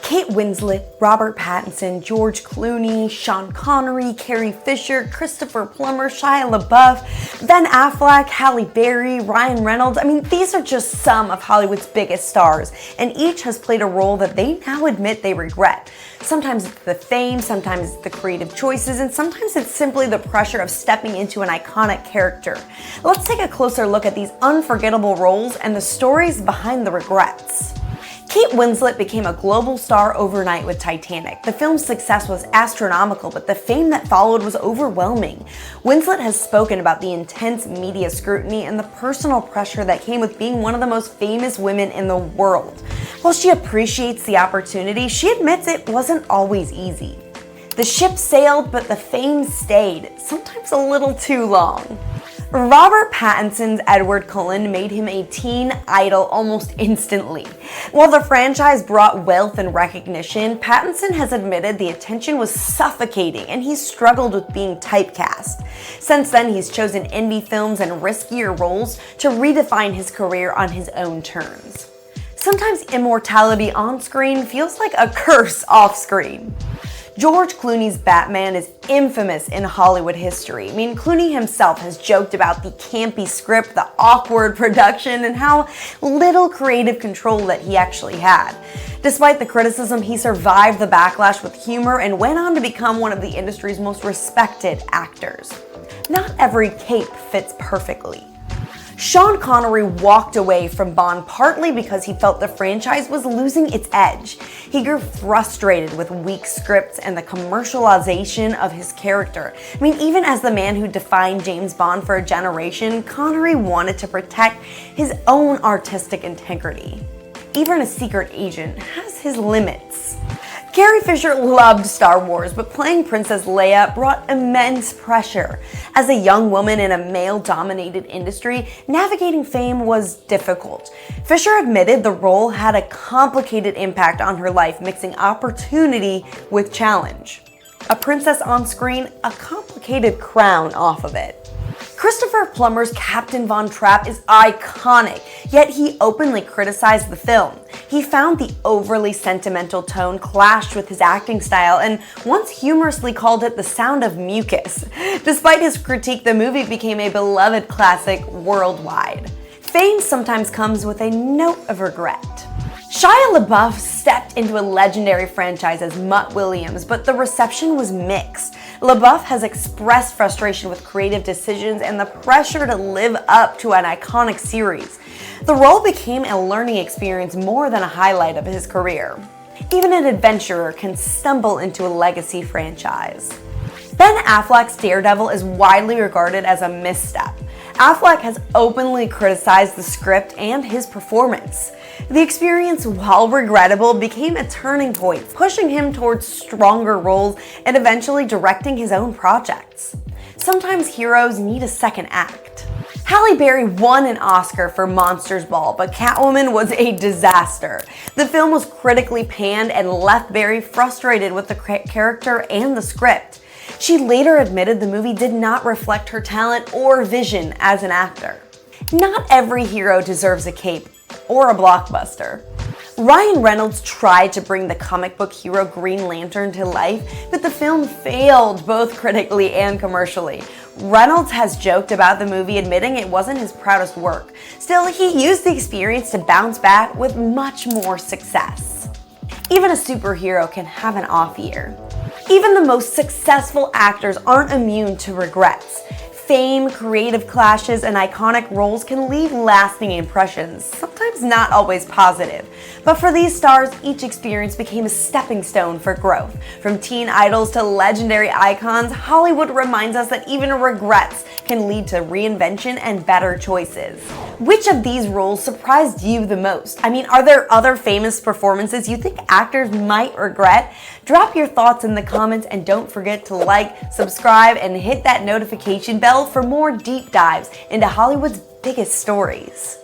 Kate Winslet, Robert Pattinson, George Clooney, Sean Connery, Carrie Fisher, Christopher Plummer, Shia LaBeouf, Ben Affleck, Halle Berry, Ryan Reynolds. These are just some of Hollywood's biggest stars, and each has played a role that they now admit they regret. Sometimes it's the fame, sometimes it's the creative choices, and sometimes it's simply the pressure of stepping into an iconic character. Let's take a closer look at these unforgettable roles and the stories behind the regrets. Kate Winslet became a global star overnight with Titanic. The film's success was astronomical, but the fame that followed was overwhelming. Winslet has spoken about the intense media scrutiny and the personal pressure that came with being one of the most famous women in the world. While she appreciates the opportunity, she admits it wasn't always easy. The ship sailed, but the fame stayed, sometimes a little too long. Robert Pattinson's Edward Cullen made him a teen idol almost instantly. While the franchise brought wealth and recognition, Pattinson has admitted the attention was suffocating and he struggled with being typecast. Since then, he's chosen indie films and riskier roles to redefine his career on his own terms. Sometimes immortality on screen feels like a curse off screen. George Clooney's Batman is infamous in Hollywood history. Clooney himself has joked about the campy script, the awkward production, and how little creative control that he actually had. Despite the criticism, he survived the backlash with humor and went on to become one of the industry's most respected actors. Not every cape fits perfectly. Sean Connery walked away from Bond partly because he felt the franchise was losing its edge. He grew frustrated with weak scripts and the commercialization of his character. Even as the man who defined James Bond for a generation, Connery wanted to protect his own artistic integrity. Even a secret agent has his limits. Carrie Fisher loved Star Wars, but playing Princess Leia brought immense pressure. As a young woman in a male-dominated industry, navigating fame was difficult. Fisher admitted the role had a complicated impact on her life, mixing opportunity with challenge. A princess on screen, a complicated crown off of it. Christopher Plummer's Captain Von Trapp is iconic, yet he openly criticized the film. He found the overly sentimental tone clashed with his acting style and once humorously called it the sound of mucus. Despite his critique, the movie became a beloved classic worldwide. Fame sometimes comes with a note of regret. Shia LaBeouf stepped into a legendary franchise as Mutt Williams, but the reception was mixed. LaBeouf has expressed frustration with creative decisions and the pressure to live up to an iconic series. The role became a learning experience more than a highlight of his career. Even an adventurer can stumble into a legacy franchise. Ben Affleck's Daredevil is widely regarded as a misstep. Affleck has openly criticized the script and his performance. The experience, while regrettable, became a turning point, pushing him towards stronger roles and eventually directing his own projects. Sometimes heroes need a second act. Halle Berry won an Oscar for Monsters Ball, but Catwoman was a disaster. The film was critically panned and left Berry frustrated with the character and the script. She later admitted the movie did not reflect her talent or vision as an actor. Not every hero deserves a cape or a blockbuster. Ryan Reynolds tried to bring the comic book hero Green Lantern to life, but the film failed both critically and commercially. Reynolds has joked about the movie, admitting it wasn't his proudest work. Still, he used the experience to bounce back with much more success. Even a superhero can have an off year. Even the most successful actors aren't immune to regrets. Fame, creative clashes, and iconic roles can leave lasting impressions, sometimes not always positive. But for these stars, each experience became a stepping stone for growth. From teen idols to legendary icons, Hollywood reminds us that even regrets can lead to reinvention and better choices. Which of these roles surprised you the most? Are there other famous performances you think actors might regret? Drop your thoughts in the comments and don't forget to like, subscribe, and hit that notification bell for more deep dives into Hollywood's biggest stories.